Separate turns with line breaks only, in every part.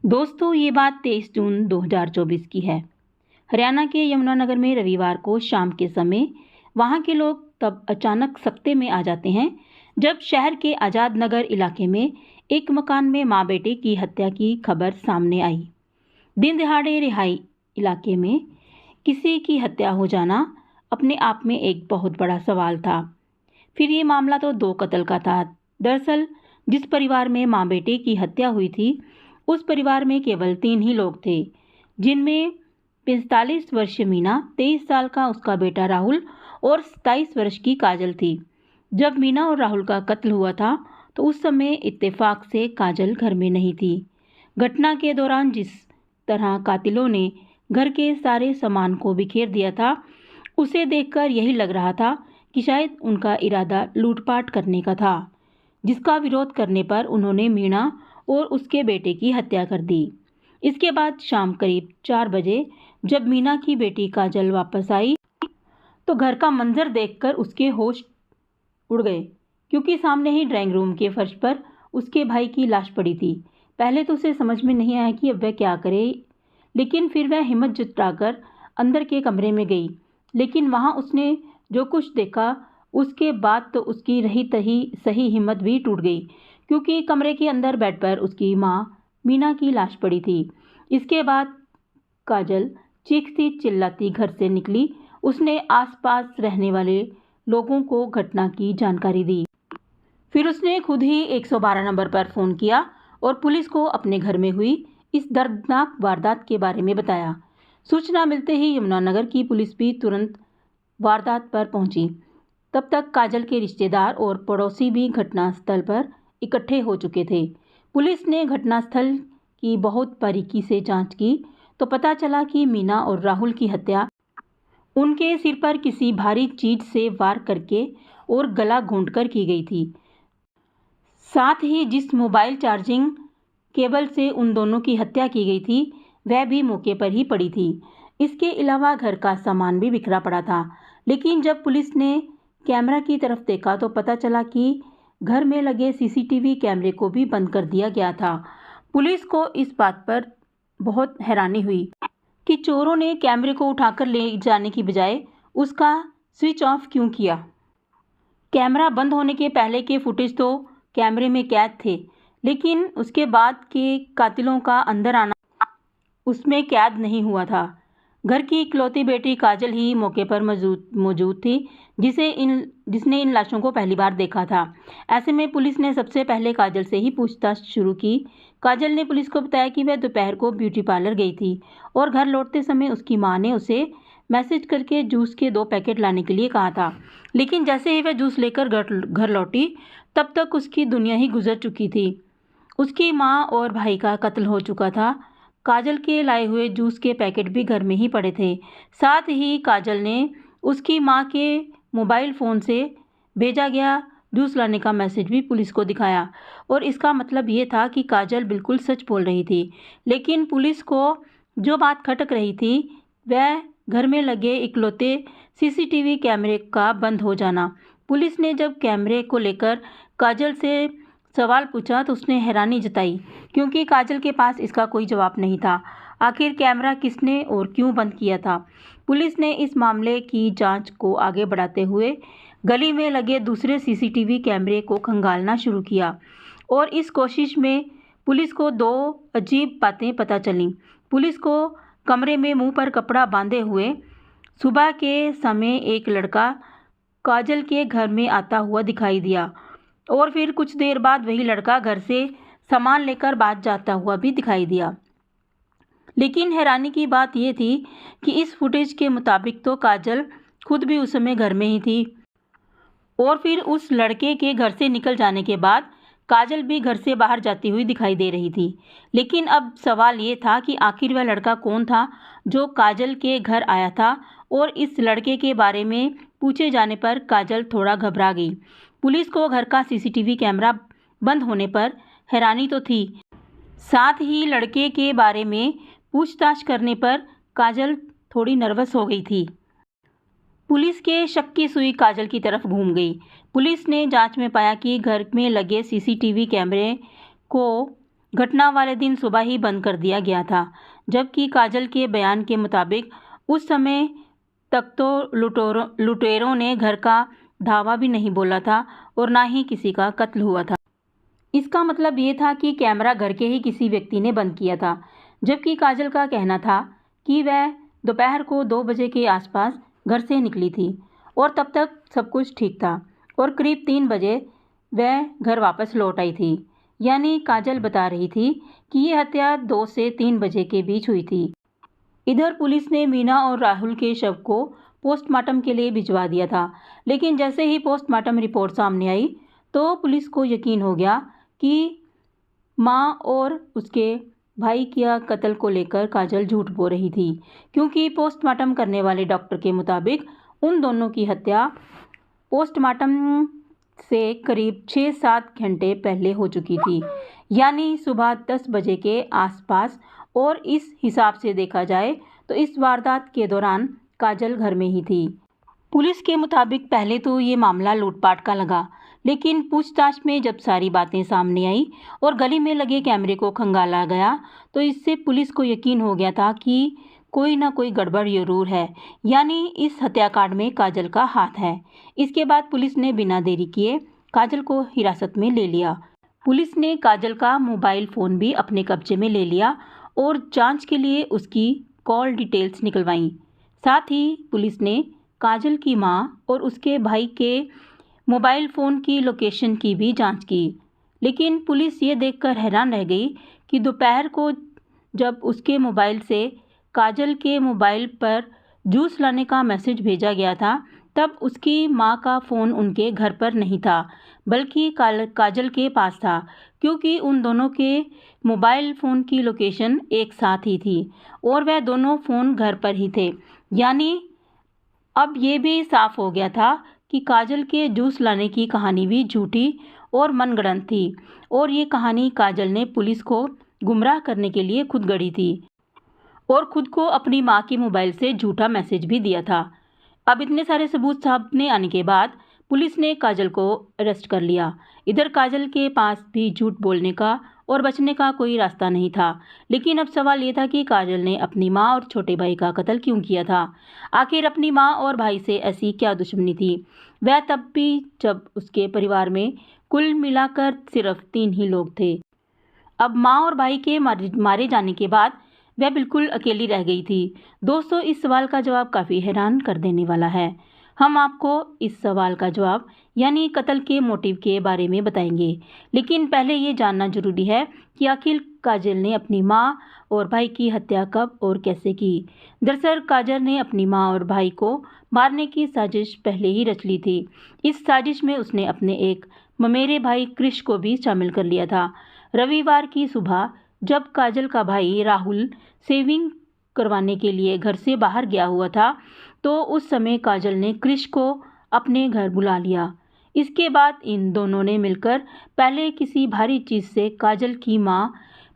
दोस्तों, ये बात 23 जून 2024 की है। हरियाणा के यमुनानगर में रविवार को शाम के समय वहां के लोग तब अचानक सकते में आ जाते हैं जब शहर के आजाद नगर इलाके में एक मकान में मां बेटे की हत्या की खबर सामने आई। दिन दहाड़े रिहाई इलाके में किसी की हत्या हो जाना अपने आप में एक बहुत बड़ा सवाल था। फिर ये मामला तो दो कत्ल का था। दरअसल जिस परिवार में मां बेटे की हत्या हुई थी उस परिवार में केवल 3 ही लोग थे, जिनमें 45 वर्षीय मीना, 23 साल का उसका बेटा राहुल और 27 वर्ष की काजल थी। जब मीना और राहुल का कत्ल हुआ था तो उस समय इत्तेफाक से काजल घर में नहीं थी। घटना के दौरान जिस तरह कातिलों ने घर के सारे सामान को बिखेर दिया था, उसे देखकर यही लग रहा था कि शायद उनका इरादा लूटपाट करने का था, जिसका विरोध करने पर उन्होंने मीना और उसके बेटे की हत्या कर दी। इसके बाद शाम करीब 4 बजे जब मीना की बेटी काजल वापस आई तो घर का मंजर देखकर उसके होश उड़ गए, क्योंकि सामने ही ड्राइंग रूम के फर्श पर उसके भाई की लाश पड़ी थी। पहले तो उसे समझ में नहीं आया कि अब वह क्या करे, लेकिन फिर वह हिम्मत जुटाकर अंदर के कमरे में गई। लेकिन वहां उसने जो कुछ देखा उसके बाद तो उसकी रही तही सही हिम्मत भी टूट गई, क्योंकि कमरे के अंदर बेड पर उसकी मां मीना की लाश पड़ी थी। इसके बाद काजल चीखती चिल्लाती घर से निकली। उसने आसपास रहने वाले लोगों को घटना की जानकारी दी। फिर उसने खुद ही 112 नंबर पर फ़ोन किया और पुलिस को अपने घर में हुई इस दर्दनाक वारदात के बारे में बताया। सूचना मिलते ही यमुनानगर की पुलिस भी तुरंत वारदात पर पहुंची। तब तक काजल के रिश्तेदार और पड़ोसी भी घटनास्थल पर इकट्ठे हो चुके थे। पुलिस ने घटनास्थल की बहुत बारीकी से जांच की तो पता चला कि मीना और राहुल की हत्या उनके सिर पर किसी भारी चीज से वार करके और गला घोंटकर की गई थी। साथ ही जिस मोबाइल चार्जिंग केबल से उन दोनों की हत्या की गई थी वह भी मौके पर ही पड़ी थी। इसके अलावा घर का सामान भी बिखरा पड़ा था। लेकिन जब पुलिस ने कैमरा की तरफ देखा तो पता चला कि घर में लगे सीसीटीवी कैमरे को भी बंद कर दिया गया था। पुलिस को इस बात पर बहुत हैरानी हुई कि चोरों ने कैमरे को उठाकर ले जाने की बजाय उसका स्विच ऑफ क्यों किया। कैमरा बंद होने के पहले के फुटेज तो कैमरे में कैद थे, लेकिन उसके बाद के कातिलों का अंदर आना उसमें कैद नहीं हुआ था। घर की इकलौती बेटी काजल ही मौके पर मौजूद थी, जिसने इन लाशों को पहली बार देखा था। ऐसे में पुलिस ने सबसे पहले काजल से ही पूछताछ शुरू की। काजल ने पुलिस को बताया कि वह दोपहर को ब्यूटी पार्लर गई थी और घर लौटते समय उसकी मां ने उसे मैसेज करके जूस के 2 पैकेट लाने के लिए कहा था। लेकिन जैसे ही वह जूस लेकर घर लौटी तब तक उसकी दुनिया ही गुजर चुकी थी। उसकी मां और भाई का कत्ल हो चुका था। काजल के लाए हुए जूस के पैकेट भी घर में ही पड़े थे। साथ ही काजल ने उसकी मां के मोबाइल फ़ोन से भेजा गया जूस लाने का मैसेज भी पुलिस को दिखाया और इसका मतलब ये था कि काजल बिल्कुल सच बोल रही थी। लेकिन पुलिस को जो बात खटक रही थी वह घर में लगे इकलौते सीसीटीवी कैमरे का बंद हो जाना। पुलिस ने जब कैमरे को लेकर काजल से सवाल पूछा तो उसने हैरानी जताई, क्योंकि काजल के पास इसका कोई जवाब नहीं था। आखिर कैमरा किसने और क्यों बंद किया था? पुलिस ने इस मामले की जांच को आगे बढ़ाते हुए गली में लगे दूसरे सीसीटीवी कैमरे को खंगालना शुरू किया और इस कोशिश में पुलिस को 2 अजीब बातें पता चलीं। पुलिस को कमरे में मुंह पर कपड़ा बांधे हुए सुबह के समय एक लड़का काजल के घर में आता हुआ दिखाई दिया और फिर कुछ देर बाद वही लड़का घर से सामान लेकर बाहर जाता हुआ भी दिखाई दिया। लेकिन हैरानी की बात यह थी कि इस फुटेज के मुताबिक तो काजल खुद भी उस समय घर में ही थी और फिर उस लड़के के घर से निकल जाने के बाद काजल भी घर से बाहर जाती हुई दिखाई दे रही थी। लेकिन अब सवाल ये था कि आखिर वह लड़का कौन था जो काजल के घर आया था, और इस लड़के के बारे में पूछे जाने पर काजल थोड़ा घबरा गई। पुलिस को घर का सीसीटीवी कैमरा बंद होने पर हैरानी तो थी, साथ ही लड़के के बारे में पूछताछ करने पर काजल थोड़ी नर्वस हो गई थी। पुलिस के शक की सुई काजल की तरफ घूम गई। पुलिस ने जांच में पाया कि घर में लगे सीसीटीवी कैमरे को घटना वाले दिन सुबह ही बंद कर दिया गया था, जबकि काजल के बयान के मुताबिक उस समय तक तो लुटेरों ने घर का धावा भी नहीं बोला था और ना ही किसी का कत्ल हुआ था। इसका मतलब ये था कि कैमरा घर के ही किसी व्यक्ति ने बंद किया था, जबकि काजल का कहना था कि वह दोपहर को 2 बजे के आसपास घर से निकली थी और तब तक सब कुछ ठीक था और करीब 3 बजे वह घर वापस लौट आई थी। यानी काजल बता रही थी कि ये हत्या 2 से 3 बजे के बीच हुई थी। इधर पुलिस ने मीना और राहुल के शव को पोस्टमार्टम के लिए भिजवा दिया था, लेकिन जैसे ही पोस्टमार्टम रिपोर्ट सामने आई तो पुलिस को यकीन हो गया कि मां और उसके भाई के कत्ल को लेकर काजल झूठ बोल रही थी, क्योंकि पोस्टमार्टम करने वाले डॉक्टर के मुताबिक उन दोनों की हत्या पोस्टमार्टम से करीब 6-7 घंटे पहले हो चुकी थी, यानी सुबह 10 बजे के आसपास। और इस हिसाब से देखा जाए तो इस वारदात के दौरान काजल घर में ही थी। पुलिस के मुताबिक पहले तो ये मामला लूटपाट का लगा, लेकिन पूछताछ में जब सारी बातें सामने आई और गली में लगे कैमरे को खंगाला गया तो इससे पुलिस को यकीन हो गया था कि कोई ना कोई गड़बड़ जरूर है, यानी इस हत्याकांड में काजल का हाथ है। इसके बाद पुलिस ने बिना देरी किए काजल को हिरासत में ले लिया। पुलिस ने काजल का मोबाइल फ़ोन भी अपने कब्जे में ले लिया और जांच के लिए उसकी कॉल डिटेल्स निकलवाईं। साथ ही पुलिस ने काजल की मां और उसके भाई के मोबाइल फ़ोन की लोकेशन की भी जांच की, लेकिन पुलिस ये देखकर हैरान रह गई कि दोपहर को जब उसके मोबाइल से काजल के मोबाइल पर जूस लाने का मैसेज भेजा गया था, तब उसकी मां का फ़ोन उनके घर पर नहीं था, बल्कि काजल के पास था, क्योंकि उन दोनों के मोबाइल फ़ोन की लोकेशन एक साथ ही थी और वह दोनों फ़ोन घर पर ही थे। यानी अब ये भी साफ हो गया था कि काजल के जूस लाने की कहानी भी झूठी और मनगढ़ंत थी और ये कहानी काजल ने पुलिस को गुमराह करने के लिए खुद गढ़ी थी और खुद को अपनी मां के मोबाइल से झूठा मैसेज भी दिया था। अब इतने सारे सबूत सामने आने के बाद पुलिस ने काजल को अरेस्ट कर लिया। इधर काजल के पास भी झूठ बोलने का और बचने का कोई रास्ता नहीं था, लेकिन अब सवाल ये था कि काजल ने अपनी मां और छोटे भाई का कत्ल क्यों किया था। आखिर अपनी मां और भाई से ऐसी क्या दुश्मनी थी, वह तब भी जब उसके परिवार में कुल मिलाकर सिर्फ 3 ही लोग थे। अब मां और भाई के मारे जाने के बाद वह बिल्कुल अकेली रह गई थी। दोस्तों, इस सवाल का जवाब काफ़ी हैरान कर देने वाला है। हम आपको इस सवाल का जवाब यानी कत्ल के मोटिव के बारे में बताएंगे, लेकिन पहले ये जानना जरूरी है कि आखिर काजल ने अपनी मां और भाई की हत्या कब और कैसे की। दरअसल काजल ने अपनी मां और भाई को मारने की साजिश पहले ही रच ली थी। इस साजिश में उसने अपने एक ममेरे भाई कृष को भी शामिल कर लिया था। रविवार की सुबह जब काजल का भाई राहुल सेविंग करवाने के लिए घर से बाहर गया हुआ था, तो उस समय काजल ने कृष को अपने घर बुला लिया। इसके बाद इन दोनों ने मिलकर पहले किसी भारी चीज़ से काजल की मां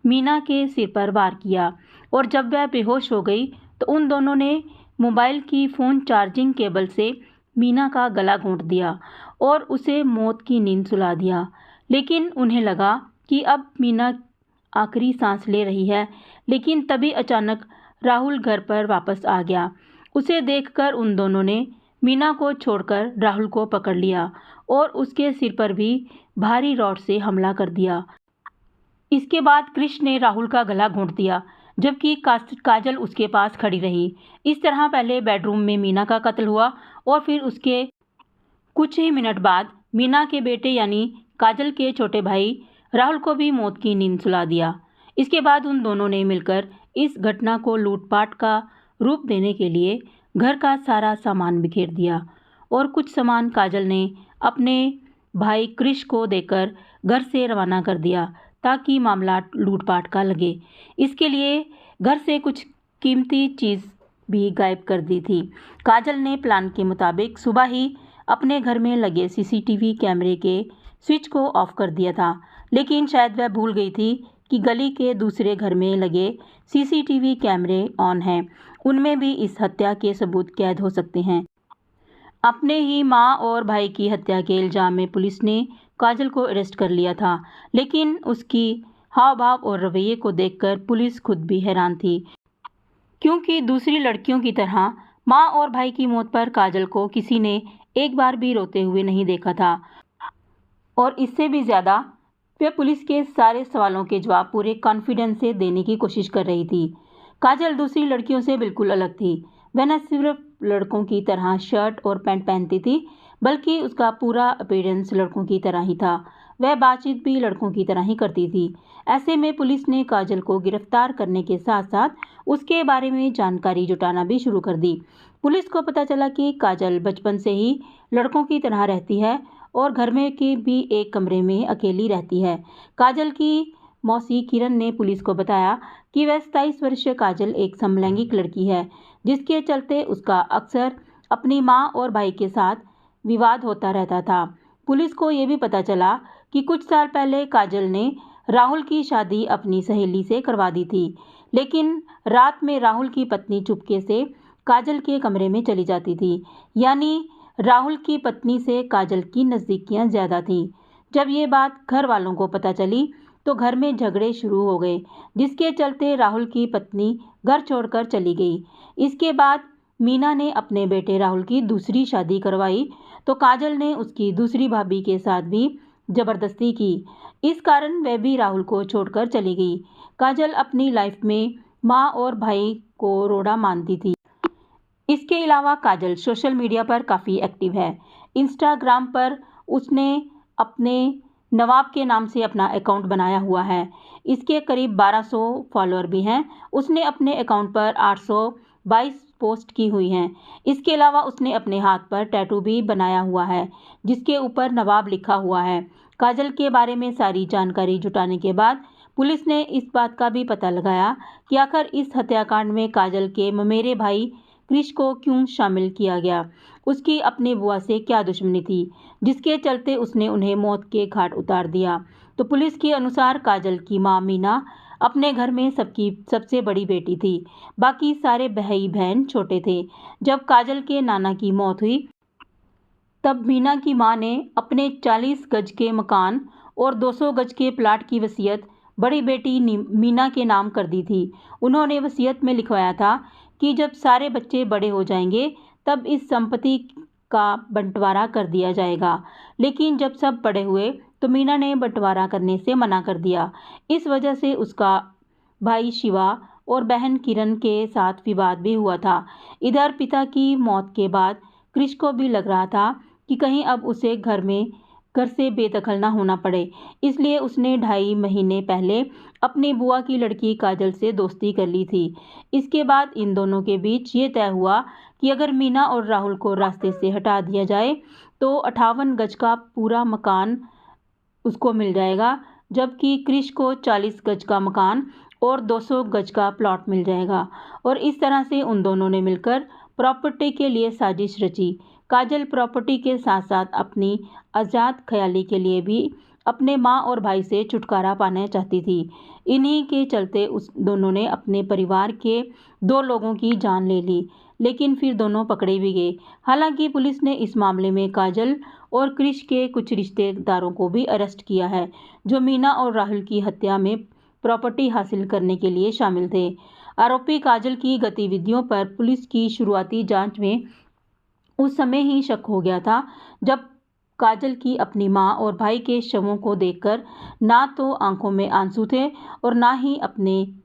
मीना के सिर पर वार किया और जब वह बेहोश हो गई तो उन दोनों ने मोबाइल की फ़ोन चार्जिंग केबल से मीना का गला घोंट दिया और उसे मौत की नींद सुला दिया। लेकिन उन्हें लगा कि अब मीना आखिरी सांस ले रही है, लेकिन तभी अचानक राहुल घर पर वापस आ गया। उसे देखकर उन दोनों ने मीना को छोड़कर राहुल को पकड़ लिया और उसके सिर पर भी भारी रॉड से हमला कर दिया। इसके बाद कृष्ण ने राहुल का गला घोंट दिया, जबकि काजल उसके पास खड़ी रही। इस तरह पहले बेडरूम में मीना का कत्ल हुआ और फिर उसके कुछ ही मिनट बाद मीना के बेटे यानी काजल के छोटे भाई राहुल को भी मौत की नींद सुला दिया। इसके बाद उन दोनों ने मिलकर इस घटना को लूटपाट का रूप देने के लिए घर का सारा सामान बिखेर दिया और कुछ सामान काजल ने अपने भाई कृष को देकर घर से रवाना कर दिया ताकि मामला लूटपाट का लगे। इसके लिए घर से कुछ कीमती चीज़ भी गायब कर दी थी। काजल ने प्लान के मुताबिक सुबह ही अपने घर में लगे सीसीटीवी कैमरे के स्विच को ऑफ कर दिया था, लेकिन शायद वह भूल गई थी कि गली के दूसरे घर में लगे सीसीटीवी कैमरे ऑन हैं। उनमें भी इस हत्या के सबूत कैद हो सकते हैं। अपने ही मां और भाई की हत्या के इल्ज़ाम में पुलिस ने काजल को अरेस्ट कर लिया था, लेकिन उसकी हाव भाव और रवैये को देखकर पुलिस खुद भी हैरान थी, क्योंकि दूसरी लड़कियों की तरह माँ और भाई की मौत पर काजल को किसी ने एक बार भी रोते हुए नहीं देखा था। और इससे भी ज़्यादा वह पुलिस के सारे सवालों के जवाब पूरे कॉन्फिडेंस से देने की कोशिश कर रही थी। काजल दूसरी लड़कियों से बिल्कुल अलग थी। वह न सिर्फ लड़कों की तरह शर्ट और पैंट पहनती थी, बल्कि उसका पूरा अपीयरेंस लड़कों की तरह ही था। वह बातचीत भी लड़कों की तरह ही करती थी। ऐसे में पुलिस ने काजल को गिरफ्तार करने के साथ साथ उसके बारे में जानकारी जुटाना भी शुरू कर दी। पुलिस को पता चला कि काजल बचपन से ही लड़कों की तरह रहती है और घर में के भी एक कमरे में अकेली रहती है। काजल की मौसी किरण ने पुलिस को बताया कि वह 27 वर्षीय काजल एक समलैंगिक लड़की है, जिसके चलते उसका अक्सर अपनी मां और भाई के साथ विवाद होता रहता था। पुलिस को ये भी पता चला कि कुछ साल पहले काजल ने राहुल की शादी अपनी सहेली से करवा दी थी, लेकिन रात में राहुल की पत्नी चुपके से काजल के कमरे में चली जाती थी। यानी राहुल की पत्नी से काजल की नज़दीकियां ज़्यादा थीं। जब ये बात घर वालों को पता चली तो घर में झगड़े शुरू हो गए, जिसके चलते राहुल की पत्नी घर छोड़कर चली गई। इसके बाद मीना ने अपने बेटे राहुल की दूसरी शादी करवाई, तो काजल ने उसकी दूसरी भाभी के साथ भी ज़बरदस्ती की। इस कारण वह भी राहुल को छोड़कर चली गई। काजल अपनी लाइफ में माँ और भाई को रोड़ा मानती थी। इसके अलावा काजल सोशल मीडिया पर काफ़ी एक्टिव है। इंस्टाग्राम पर उसने अपने नवाब के नाम से अपना अकाउंट बनाया हुआ है। इसके करीब 1200 फॉलोअर भी हैं। उसने अपने अकाउंट पर 822 पोस्ट की हुई हैं। इसके अलावा उसने अपने हाथ पर टैटू भी बनाया हुआ है, जिसके ऊपर नवाब लिखा हुआ है। काजल के बारे में सारी जानकारी जुटाने के बाद पुलिस ने इस बात का भी पता लगाया कि आखिर इस हत्याकांड में काजल के ममेरे भाई क्रिश को क्यों शामिल किया गया। उसकी अपनी बुआ से क्या दुश्मनी थी, जिसके चलते उसने उन्हें मौत के घाट उतार दिया। तो पुलिस के अनुसार काजल की मां मीना अपने घर में सबकी सबसे बड़ी बेटी थी। बाकी सारे भाई बहन छोटे थे। जब काजल के नाना की मौत हुई तब मीना की मां ने अपने 40 गज के मकान और 200 गज के प्लाट की वसीयत बड़ी बेटी मीना के नाम कर दी थी। उन्होंने वसीयत में लिखवाया था कि जब सारे बच्चे बड़े हो जाएंगे तब इस संपत्ति का बंटवारा कर दिया जाएगा। लेकिन जब सब बड़े हुए तो मीना ने बंटवारा करने से मना कर दिया। इस वजह से उसका भाई शिवा और बहन किरण के साथ विवाद भी हुआ था। इधर पिता की मौत के बाद क्रिश को भी लग रहा था कि कहीं अब उसे घर से बेदखल ना होना पड़े, इसलिए उसने 2.5 महीने पहले अपनी बुआ की लड़की काजल से दोस्ती कर ली थी। इसके बाद इन दोनों के बीच ये तय हुआ कि अगर मीना और राहुल को रास्ते से हटा दिया जाए तो 58 गज का पूरा मकान उसको मिल जाएगा, जबकि क्रिश को 40 गज का मकान और 200 गज का प्लॉट मिल जाएगा। और इस तरह से उन दोनों ने मिलकर प्रॉपर्टी के लिए साजिश रची। काजल प्रॉपर्टी के साथ साथ अपनी आज़ाद ख्याली के लिए भी अपने माँ और भाई से छुटकारा पाना चाहती थी। इन्हीं के चलते उस दोनों ने अपने परिवार के 2 लोगों की जान ले ली, लेकिन फिर दोनों पकड़े भी गए। हालांकि पुलिस ने इस मामले में काजल और क्रिश के कुछ रिश्तेदारों को भी अरेस्ट किया है, जो मीना और राहुल की हत्या में प्रॉपर्टी हासिल करने के लिए शामिल थे। आरोपी काजल की गतिविधियों पर पुलिस की शुरुआती जांच में उस समय ही शक हो गया था जब काजल की अपनी मां और भाई के शवों को देखकर ना तो आंखों में आंसू थे और ना ही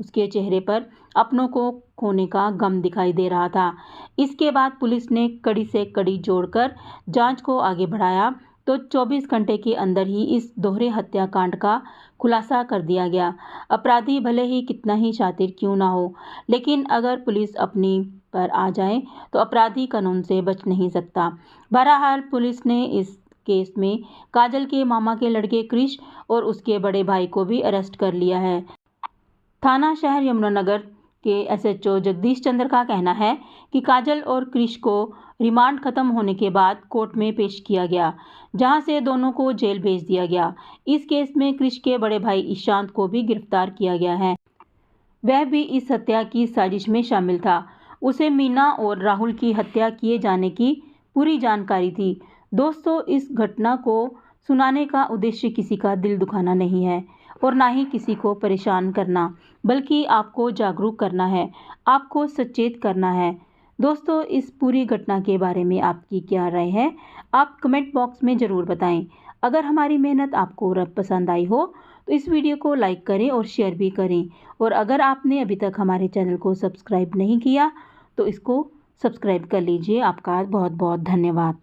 उसके चेहरे पर अपनों को खोने का गम दिखाई दे रहा था। इसके बाद पुलिस ने कड़ी से कड़ी जोड़कर जांच को आगे बढ़ाया तो 24 घंटे के अंदर ही इस दोहरे हत्याकांड का खुलासा कर दिया गया। अपराधी भले ही कितना ही शातिर क्यों ना हो, लेकिन अगर पुलिस अपनी पर आ जाए तो अपराधी कानून से बच नहीं सकता। बहरहाल पुलिस ने इस केस में काजल के मामा के लड़के क्रिश और उसके बड़े भाई को भी अरेस्ट कर लिया है। थाना शहर यमुनानगर के एसएचओ जगदीश चंद्र का कहना है कि काजल और क्रिश को रिमांड खत्म होने के बाद कोर्ट में पेश किया गया, जहां से दोनों को जेल भेज दिया गया। इस केस में क्रिश के बड़े भाई ईशांत को भी गिरफ्तार किया गया है। वह भी इस हत्या की साजिश में शामिल था। उसे मीना और राहुल की हत्या किए जाने की पूरी जानकारी थी। दोस्तों, इस घटना को सुनाने का उद्देश्य किसी का दिल दुखाना नहीं है और ना ही किसी को परेशान करना, बल्कि आपको जागरूक करना है, आपको सचेत करना है। दोस्तों, इस पूरी घटना के बारे में आपकी क्या राय है? आप कमेंट बॉक्स में ज़रूर बताएं। अगर हमारी मेहनत आपको पसंद आई हो तो इस वीडियो को लाइक करें और शेयर भी करें। और अगर आपने अभी तक हमारे चैनल को सब्सक्राइब नहीं किया तो इसको सब्सक्राइब कर लीजिए। आपका बहुत बहुत धन्यवाद।